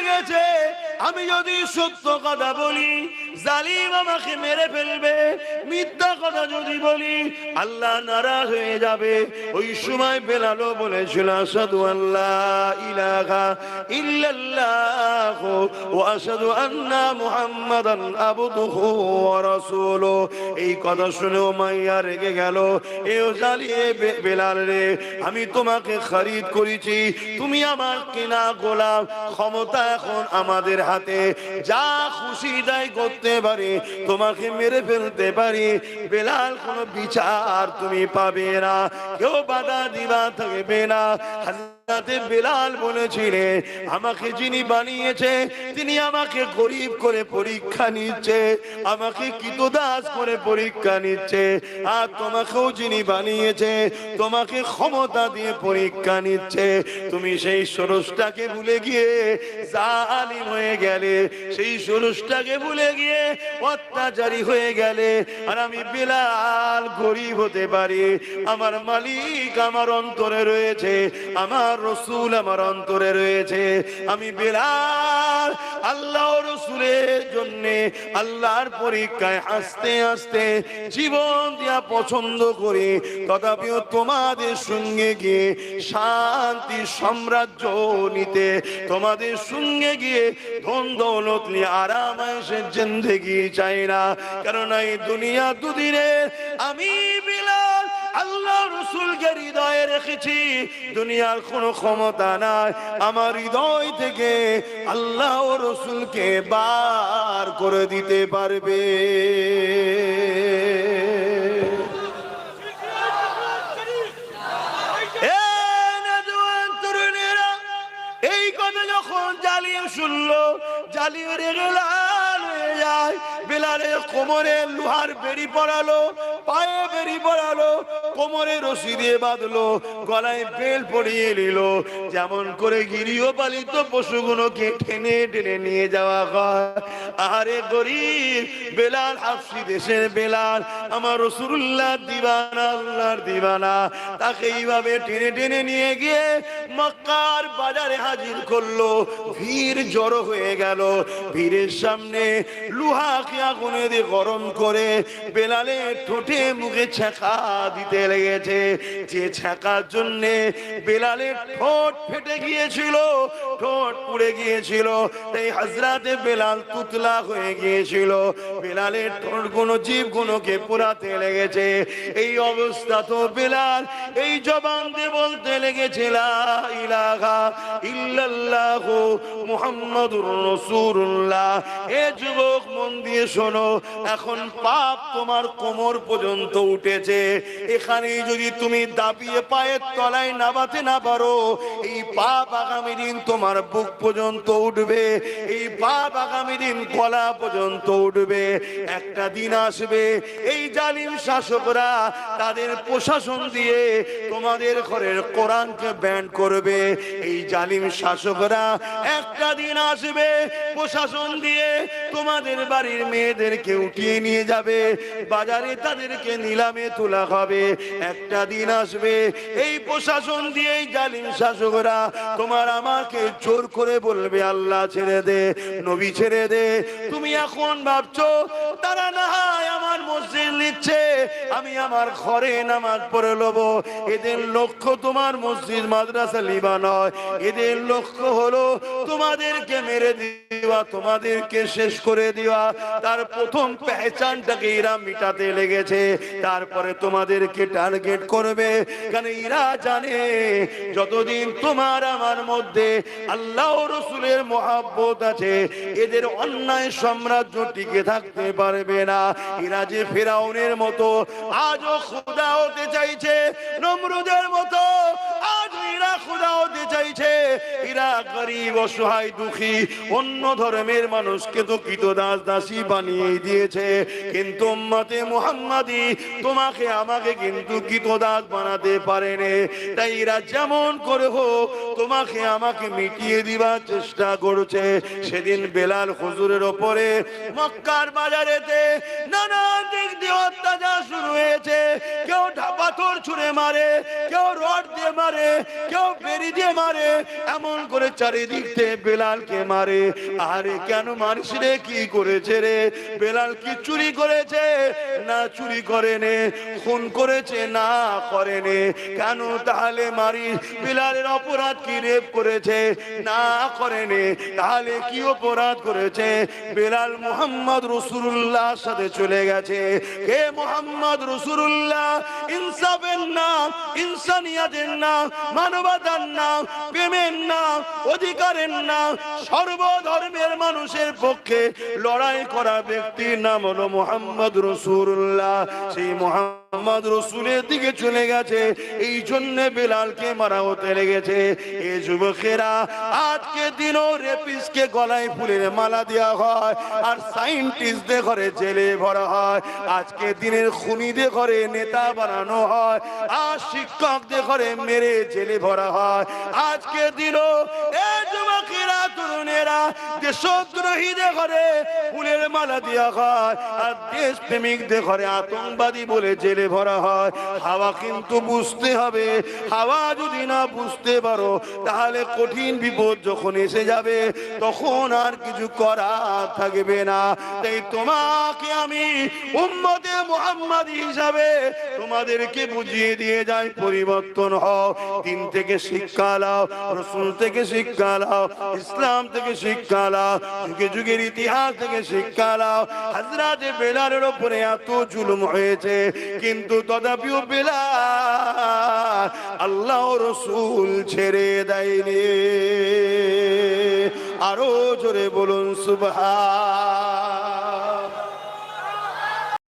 গেছে আমি যদি সত্য কথা বলি জালিম আমাকে মেরে ফেলবে, মিথ্যা কথা যদি বলি আল্লাহ নারাজ হয়ে যাবে। ওই সময় বেলালও বলেছিল আশহাদু আল্লা ইলাহা ইল্লাল্লাহ ওয়া আশহাদু আন্না মুহাম্মাদান আবদুহু ওয়া রাসূলুহু। এই কথা শুনে উমাইয়া রেগে গেল, এও জালিয়ে বেলাল রে, আমি তোমাকে খরিদ করেছি, তুমি আমার কেনা গোলাম, ক্ষমতা এখন আমাদের হাতে, যা খুশি তাই করতে পারি, তোমাকে মেরে ফেলতে পারি। বেলাল কোনো বিচার তুমি পাবে না, কেউ বাধা দিবা থাকবে না। হযরতে বেলাল বলেছিলেন আমাকে যিনি বানিয়েছে তিনি আমাকে গরীব করে পরীক্ষা নিচ্ছে, আমাকে কৃতদাস করে পরীক্ষা নিচ্ছে। আর তোমাকেও যিনি বানিয়েছে তোমাকে ক্ষমতা দিয়ে পরীক্ষা নিচ্ছে। তুমি সেই ষোড়শটাকে ভুলে গিয়ে জালিম হয়ে গেলে, সেই ষোড়শটাকে ভুলে গিয়ে অত্যাচারী হয়ে গেলে। আর আমি বেলাল গরীব হতে পারি, আমার মালিক আমার অন্তরে রয়েছে, আমার রসুল আমার অন্তরে রয়েছে। আমি বেলাল আল্লাহ রসুলের জন্য আল্লাহর পরীক্ষায় আস্তে আস্তে জীবন দিয়া পছন্দ করি, তথাপিও তোমাদের সঙ্গে গিয়ে শান্তি সাম্রাজ্য নিতে, তোমাদের সঙ্গে গিয়ে ধন দৌলত নিয়ে আরাম আয়েশের জিন্দেগি চাই না। কারণ এই দুনিয়া দুদিনের, আমি বেলাল আল্লাহ রসুলকে হৃদয়ে রেখেছি, দুনিয়ার কোনো ক্ষমতা নাই আমার হৃদয় থেকে আল্লাহ রসুলকে বার করে দিতে পারবে। এই কথা যখন জালিম শুনলো, জালিম রেগে লাল হয়ে যায়। বেলালের কোমরে লোহার বেড়ি পড়ালো, পায়ে বেড়ি পড়ালো, কোমরে রশি দিয়ে বাঁধলো, গলায় বেল পরিয়ে নিল। যেমন করে গৃহপালিত পশুগুলোকে টেনে টেনে নিয়ে যাওয়া হয়। আরে গরিব বেলাল, হাফসি দেশের বেলাল, আমার রাসূলুল্লাহ দিবানা, আল্লাহর দিবানা, তাকে এইভাবে টেনে টেনে নিয়ে গিয়ে মক্কার বাজারে হাজির করলো। ভিড় জড়ো হয়ে গেল, ভিড়ের সামনে লোহাকে আগুনে দিয়ে গরম করে বেলালের ঠোঁটে মুখে ছ্যাঁকা দিতে লেগেছে। যে ছ্যাঁকার জন্যে বেলালের ঠোঁট ফেটে গিয়েছিল, ঠোঁট পুড়ে গিয়েছিল, তাই হযরতে বেলাল তুতলা হয়ে গিয়েছিল। বেলালের ঠোঁট গুলো, জীব গুলোকে পোড়াতে লেগেছে। এই অবস্থা তো বেলাল এই জবান দিয়ে বলতে লেগেছে লা ইলাহা ইল্লাল্লাহ মুহাম্মাদুর রাসূলুল্লাহ। এ যুবক মন দিয়ে শোনো, এখন পাপ তোমার কোমর পর্যন্ত উঠেছে, এখানেই যদি তুমি দাবিয়ে পায়ের তলায় নামাতে না পারো, এই পাপ আগামী দিন তোমার বুক পর্যন্ত উঠবে, এই পাপ আগামী দিন গলা পর্যন্ত উঠবে। একটা দিন আসবে এই জালিম শাসকরা তাদের প্রশাসন দিয়ে তোমাদের ঘরের কোরআনকে ব্যান করবে। এই জালিম শাসকরা একটা দিন আসবে প্রশাসন দিয়ে তোমাদের বাড়ির মেয়েদেরকে উঠিয়ে নিয়ে যাবে, বাজারে তাদেরকে নিলামে তোলা হবে। একটা দিন আসবে এই প্রশাসন দিয়ে এই জালিম শাসকরা তোমার আমাকে জোর করে বলবে আল্লাহ ছেড়ে দে, নবী ছেড়ে দে। তুমি এখন ভাবছো তারা না হয় আমার মসজিদ নিচ্ছে, আমি আমার ঘরে নামাজ পড়ে লব। এদের লক্ষ্য তোমার মসজিদ মাদ্রাসা লিবা নয়, এদের লক্ষ্য হলো তোমাদেরকে মেরে দেওয়া, তোমাদেরকে শেষ করে দেওয়া। তার প্রথম পেহচানটাকে এরা মিটাতে লেগেছে, তারপরে তোমাদেরকে টার্গেট করবে। কারণ এরা জানে যতদিন তোমার আমার মধ্যে আল্লাহ রসুলের মহব্বত আছে, এদের অন্যায় সাম্রাজ্য টিকে থাকতে পারবে না। এরা যে ফেরাউনের মতো আজও খোদা হতে চাইছে, নমরুদের মতো আজ এরা খোদা হতে চাইছে। এরা গরিব, অসহায়, দুঃখী অন্য ধর্মের মানুষকে তো কৃতদাস দাসী বানিয়ে দিয়েছে, কিন্তু উম্মতে মুহাম্মাদি তোমাকে আমাকে কিন্তু কৃতদাস বানাতে পারেনি। তাই এরা যেমন করে হোক তোমাকে আমাকে মিটিয়ে দিবার চেষ্টা করছে। সেদিন বেলাল হুজুরের ওপরে মক্কার বাজারেতে নানা দিক দিয়ে অত্যাচার শুরু হয়েছে। কেউ পাথর ছুঁড়ে মারে, কেউ রড দিয়ে মারে, কেউ বেড়ি দিয়ে মারে, এমন করে চারিদিক থেকে বেলালকে মারে। আরে কেন মারিস রে, কি করেছে রে? বেলাল কি চুরি করেছে? না চুরি করেনি। খুন করেছে? না করেনি। কেন তাহলে মারিস? বেলালের অপরাধ কি রেপ করেছে? না করেনি। তাহলে কি অপরাধ করেছে? বেলাল মুহাম্মদ রাসূলুল্লাহর সাথে চলে গেছে। কে মুহাম্মদ রাসূলুল্লাহ? ইনসাফের নাম, ইনসানিয়াতের নাম, মানবতার নাম, প্রেমের নাম, অধিকারের নাম, সর্বধর্মের মানুষের পক্ষে লড়াই করা ব্যক্তির নাম হলো মুহাম্মদ রাসূলুল্লাহ। সেই মুহাম্মদ রাসূলের দিকে চলে গেছে, এই জন্য বেলালকে মারা হতে লেগেছে। এই যুবকেরা, আজকে দিনও রেপিসকে গলায় ফুলের মালা দেওয়া হয়, আর সায়েন্টিস্টদের ঘরে জেলে ভরা হয়। আজকে দিনের খুনিদের ঘরে নেতা বানানো হয়, আর শিক্ষকদের ঘরে মেরে জেলে ভরা হয়। আজকে দিনও এই যুবকেরা, তরুণেরা, দেশদ্রোহীদের ঘরে ফুলের মালা দেওয়া হয়, আর দেশপ্রেমিকদের ঘরে আতঙ্কবাদী বলে জেলে ভরা হয়। হাওয়া কিন্তু বুঝতে হবে, হাওয়া যদি না বুঝতে পারো তাহলে কঠিন বিপদ যখন এসে যাবে তখন আর কিছু করা থাকবে না। তাই তোমাকে আমি উম্মতে মুহাম্মাদী হিসাবে তোমাদেরকে বুঝিয়ে দিয়ে যাই, পরিবর্তন হও, দিন থেকে শিক্ষা নাও, রাসূল থেকে শিক্ষা নাও, ইসলাম থেকে শিক্ষা নাও, যুগে যুগের ইতিহাস থেকে শিক্ষা নাও। হযরত বেলালের উপরে এত জুলুম হয়েছে, কিন্তু তথাপিও বেলাল আল্লাহ রাসূল ছেড়ে দেয়নি। আরো জোরে বলুন সুবহান।